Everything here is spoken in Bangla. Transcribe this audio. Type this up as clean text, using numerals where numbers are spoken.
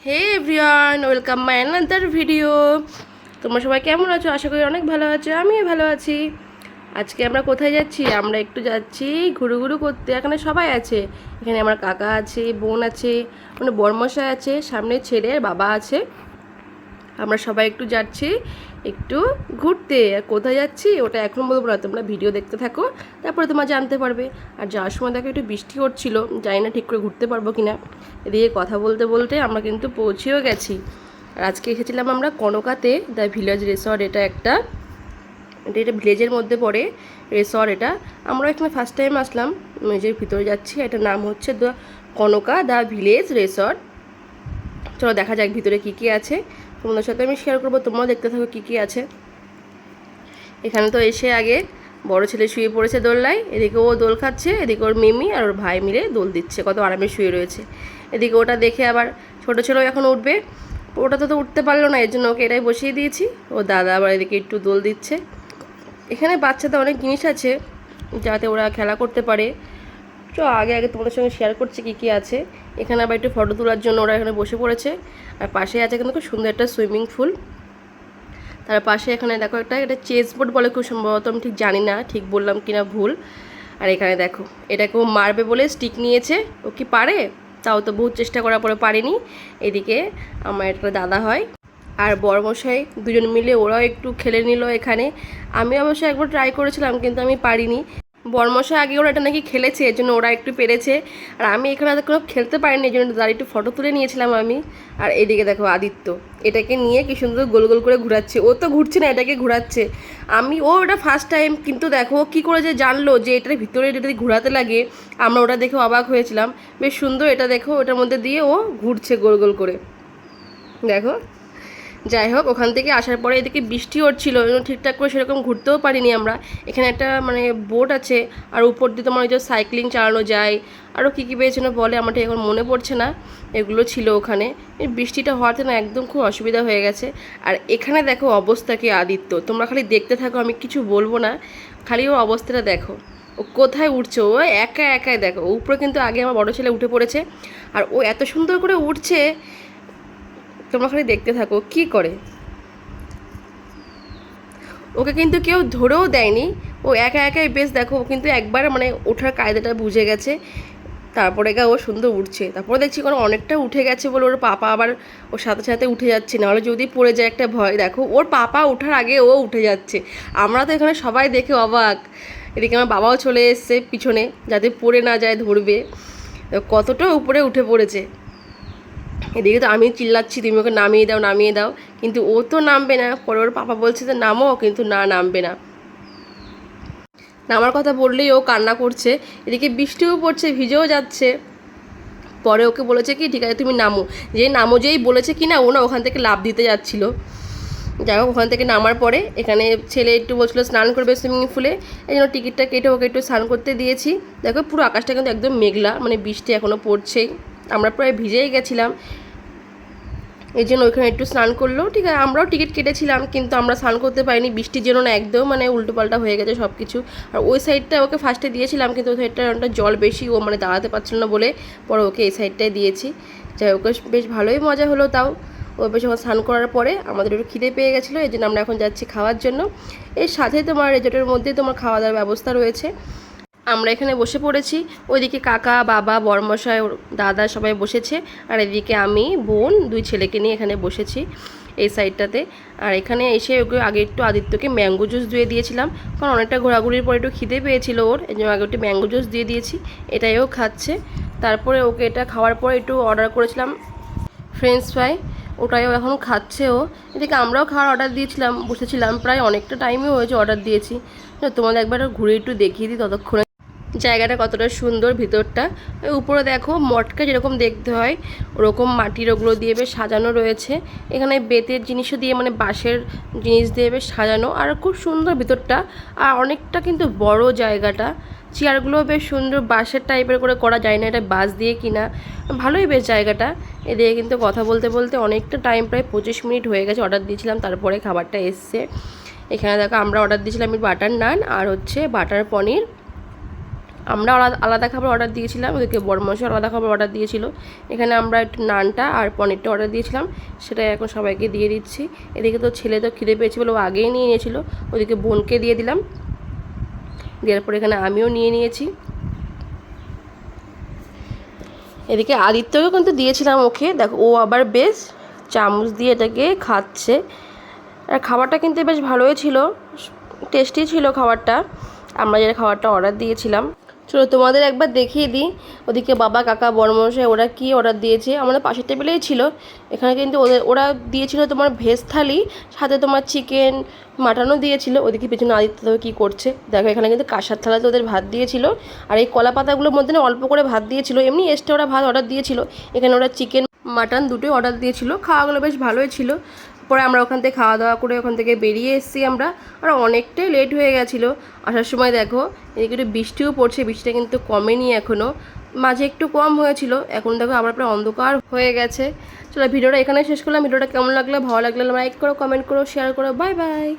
Hey everyone, welcome my another video. তোমরা সবাই কেমন আছো? আশা করি অনেক ভালো আছো, আমিও ভালো আছি। আজকে আমরা কোথায় যাচ্ছি? আমরা একটু যাচ্ছি ঘুরু করতে। এখানে সবাই আছে, এখানে আমার কাকা আছে, বোন আছে, মানে বড়মশাই আছে, সামনে ছেলে বাবা আছে। আমরা সবাই একটু যাচ্ছি একটু ঘুরতে। আর কোথায় যাচ্ছি ওটা এখন বলবো না, তোমরা ভিডিও দেখতে থাকো, তারপরে তোমরা জানতে পারবে। আর যাওয়ার সময় দেখো একটু বৃষ্টি হচ্ছিলো, জানি না ঠিক করে ঘুরতে পারবো কিনা। এদিকে কথা বলতে বলতে আমরা কিন্তু পৌঁছেও গেছি। আর আজকে এসেছিলাম আমরা কনকাতে, দ্য ভিলেজ রিসর্ট। এটা ভিলেজের মধ্যে পড়ে রিসর্ট। এটা আমরা এখানে ফার্স্ট টাইম আসলাম, ভিলেজের ভিতরে যাচ্ছি। এটার নাম হচ্ছে the concha the village resort. চলো দেখা যাক ভিতরে কী কী আছে, তোমাদের সাথে আমি শেয়ার করবো, তোমরাও দেখতে থাকো কী কী আছে। এখানে তো এসে আগে বড় ছেলে শুয়ে পড়েছে দোলনায়, এদিকে ও দোল খাচ্ছে, এদিকে ওর মিমি আর ওর ভাই মিলে দোল দিচ্ছে, কত আরামে শুয়ে রয়েছে। এদিকে ওটা দেখে আবার ছোটো ছেলেও এখন উঠবে, ওটা তো উঠতে পারলো না, এর জন্য ওকে এটাই বসিয়ে দিয়েছি। ও দাদা আবার এদিকে একটু দোল দিচ্ছে। এখানে বাচ্চাদের অনেক জিনিস আছে যাতে ওরা খেলা করতে পারে। তো আগে আগে তোমাদের সঙ্গে শেয়ার করছি কী কী আছে। এখানে আবার একটু ফটো তোলার জন্য ওরা এখানে বসে পড়েছে। আর পাশে আছে কিন্তু খুব সুন্দর একটা সুইমিং পুল। তার পাশে এখানে দেখো এটা চেস বোর্ড বলে খুব সম্ভবত, আমি ঠিক জানি না ঠিক বললাম কিনা ভুল। আর এখানে দেখো এটাকে ও মারবে বলে স্টিক নিয়েছে, ও কি পারে? তাও তো বহুত চেষ্টা করার পরে পারেনি। এদিকে আমার একটা দাদা হয় আর বড়মশাই দুজন মিলে ওরাও একটু খেলে নিল এখানে। আমি অবশ্য একবার ট্রাই করেছিলাম কিন্তু আমি পারিনি। বড়মশাই আগে ওরা এটা নাকি খেলেছে, এর জন্য ওরা একটু পেরেছে। আর আমি এখানে কোনো খেলতে পারিনি, এই জন্য দাঁড়িয়ে একটু ফটো তুলে নিয়েছিলাম আমি। আর এদিকে দেখো আদিত্য এটাকে নিয়ে কি সুন্দর গোল গোল করে ঘোরাচ্ছে। ও তো ঘুরছে না, এটাকে ঘোরাচ্ছে। ওটা ফার্স্ট টাইম, কিন্তু দেখো কি করে যে জানলো যে এটার ভিতরে যদি ঘোরাতে লাগে। আমরা ওটা দেখে অবাক হয়েছিলাম। বেশ সুন্দর, এটা দেখো ওটার মধ্যে দিয়ে ও ঘুরছে গোল গোল করে, দেখো। যাই হোক, ওখান থেকে আসার পরে এদিকে বৃষ্টি হচ্ছিলো, ঠিকঠাক করে সেরকম ঘুরতেও পারিনি আমরা। এখানে একটা বোট আছে, আর উপর দিয়ে তোমার ওই যে সাইক্লিং চালানো যায়, আরও কী কী পেয়েছিল বলে, আমার এখন মনে পড়ছে না। এগুলো ছিল ওখানে। এই বৃষ্টিটা হওয়াতে না একদম খুব অসুবিধা হয়ে গেছে। আর এখানে দেখো অবস্থা কি আদিত্য, তোমরা খালি দেখতে থাকো, আমি কিছু বলবো না, খালি ওর অবস্থাটা দেখো। ও কোথায় উঠছে, ও একা একাই দেখো। উপরে কিন্তু আগে আমার বড় ছেলে উঠে পড়েছে, আর ও এত সুন্দর করে উঠছে, তোমরা খালি দেখতে থাকো কি করে। ওকে কিন্তু কেউ ধরেও দেয়নি, ও একা একাই বেশ দেখো, ও কিন্তু একবার ওঠার কায়দাটা বুঝে গেছে। তারপরে ও সুন্দর উঠছে। তারপরে দেখছি কোনো অনেকটা উঠে গেছে বলে ওর পাপা আবার ওর সাথে সাথে উঠে যাচ্ছে, নাহলে যদি পড়ে যায় একটা ভয়। দেখো ওর পাপা ওঠার আগে ও উঠে যাচ্ছে। আমরা তো এখানে সবাই দেখে অবাক। এদিকে আমার বাবাও চলে এসছে পিছনে, যাতে পড়ে না যায়, ধরবে। কতটা উপরে উঠে পড়েছে। এদিকে তো আমি চিল্লাচ্ছি তুমি ওকে নামিয়ে দাও নামিয়ে দাও, কিন্তু ও তো নামবে না। পরে ওর পাপা বলছে যে নামো, কিন্তু না, নামবে না। নামার কথা বললেই ও কান্না করছে। এদিকে বৃষ্টিও পড়ছে, ভিজেও যাচ্ছে। পরে ওকে বলেছে কি ঠিক আছে তুমি নামো, যেই বলেছে কি না, ও না ওখান থেকে লাফ দিতে যাচ্ছিলো। যাই হোক, ওখান থেকে নামার পরে এখানে ছেলে একটু বলছিল স্নান করবে সুইমিং পুলে, এই জন্য টিকিটটা কেটে ওকে একটু স্নান করতে দিয়েছি। দেখো পুরো আকাশটা কিন্তু একদম মেঘলা, বৃষ্টি এখনও পড়ছেই, আমরা প্রায় ভিজেই গেছিলাম। এই জন্য ওইখানে একটু স্নান করলো। ঠিক আছে, আমরাও টিকিট কেটেছিলাম কিন্তু আমরা স্নান করতে পারিনি, বৃষ্টির জন্য না একদম উল্টোপাল্টা হয়ে গেছে সব কিছু। আর ওই সাইডটা ওকে ফার্স্টে দিয়েছিলাম, কিন্তু ওই সাইডটা অনেকটা জল বেশি, ও দাঁড়াতে পারছিল না বলে পরে ওকে এই সাইডটাই দিয়েছি। যাই ওকে বেশ ভালোই মজা হলো। তাও ও বেশ যখন স্নান করার পরে আমাদের একটু খিদে পেয়ে গেছিলো, এই জন্য আমরা এখন যাচ্ছি খাওয়ার জন্য। এর সাথে তোমার রেজর্টের মধ্যে তোমার খাওয়া দাওয়ার ব্যবস্থা রয়েছে। আমরা এখানে বসে পড়েছি, ওইদিকে কাকা বাবা বড়মশাই দাদা সবাই বসেছে, আর এদিকে আমি বোন দুই ছেলেকে নিয়ে এখানে বসেছি এই সাইডটাতে। আর এখানে এসে ওকে আগে একটু আদিত্যকে ম্যাঙ্গো জুস দিয়ে দিয়েছিলাম, কারণ অনেকটা ঘোরাঘুরির পরে একটু খিদে পেয়েছিল ওর, এই জন্য আগে একটু ম্যাঙ্গো জুস দিয়ে দিয়েছি, এটাইও খাচ্ছে। তারপরে ওকে এটা খাওয়ার পরে একটু অর্ডার করেছিলাম ফ্রেঞ্চ ফ্রাই, ওটাইও এখন খাচ্ছে ও। এদিকে আমরাও খাওয়ার অর্ডার দিয়েছিলাম, বসেছিলাম, প্রায় অনেকটা টাইমই হয়েছে অর্ডার দিয়েছি। তোমাদের একবার ঘুরে একটু দেখিয়ে দিই ততক্ষণে জায়গাটা কতটা সুন্দর ভিতরটা। উপরে দেখো মটকা যেরকম দেখতে হয় ওরকম মাটির ওগুলো দিয়ে বেশ সাজানো রয়েছে। এখানে বেতের জিনিসও দিয়ে বাঁশের জিনিস দিয়ে বেশ সাজানো, আর খুব সুন্দর ভিতরটা। আর অনেকটা কিন্তু বড় জায়গাটা, চেয়ারগুলো বেশ সুন্দর বাঁশের টাইপের করে করা, যায় না এটা বাঁশ দিয়ে কিনা, ভালোই বেশ জায়গাটা। এদিকে কিন্তু কথা বলতে বলতে অনেকটা টাইম, প্রায় 25 মিনিট হয়ে গেছে অর্ডার দিয়েছিলাম, তারপরে খাবারটা এসছে। এখানে দেখো আমরা অর্ডার দিয়েছিলাম বাটার নান আর হচ্ছে বাটার পনির, আমরা আলাদা খাবার অর্ডার দিয়েছিলাম, ওদেরকে বড়মশাই আলাদা খাবার অর্ডার দিয়েছিল। এখানে আমরা একটু নানটা আর পনিরটা অর্ডার দিয়েছিলাম, সেটাই এখন সবাইকে দিয়ে দিচ্ছি। এদিকে তো ছেলে তো খিদে পেয়েছে বলে ও আগেই নিয়ে নিয়েছিল, ওদিকে বোনকে দিয়ে দিলাম, দেওয়ার পর এখানে আমিও নিয়ে নিয়েছি। এদিকে আদিত্যকেও কিন্তু দিয়েছিলাম ওকে, দেখো ও আবার বেশ চামচ দিয়ে এটাকে খাচ্ছে। আর খাবারটা কিন্তু বেশ ভালোই ছিল, টেস্টি ছিল খাবারটা, আমরা যেটা খাবারটা অর্ডার দিয়েছিলাম। চলো তোমাদের একবার দেখিয়ে দিই ওদিকে বাবা কাকা বড়মশাই ওরা কি অর্ডার দিয়েছে। আমাদের পাশের টেবিলেই ছিল। এখানে কিন্তু ওরা দিয়েছিল তোমার ভেজ থালি, সাথে তোমার চিকেন মাটনও দিয়েছিল। ওদিকে পেছনে আদিত্য দেখো কী করছে, দেখো এখানে কিন্তু কাঁসার থালাতে ওদের ভাত দিয়েছিল। আর এই কলা পাতাগুলোর মধ্যে না অল্প করে ভাত দিয়েছিল, এমনি এক্সট্রা ওরা ভাত অর্ডার দিয়েছিল। এখানে ওরা চিকেন মাটন দুটোই অর্ডার দিয়েছিল, খাওয়াগুলো বেশ ভালোই ছিল। পরে আমরা ওখান থেকে খাওয়া দাওয়া করে ওখান থেকে বেরিয়ে এসেছি আমরা। আর অনেকটাই লেট হয়ে গেছিলো আসার সময়। দেখো এদিকে একটু বৃষ্টিও পড়ছে, বৃষ্টিটা কিন্তু কমেনি এখনও, মাঝে একটু কম হয়েছিল, এখন দেখো আবার প্রায় অন্ধকার হয়ে গেছে। চলো ভিডিওটা এখানে শেষ করলাম। ভিডিওটা কেমন লাগলো, ভালো লাগলে লাইক করো, কমেন্ট করো, শেয়ার করো। Bye bye.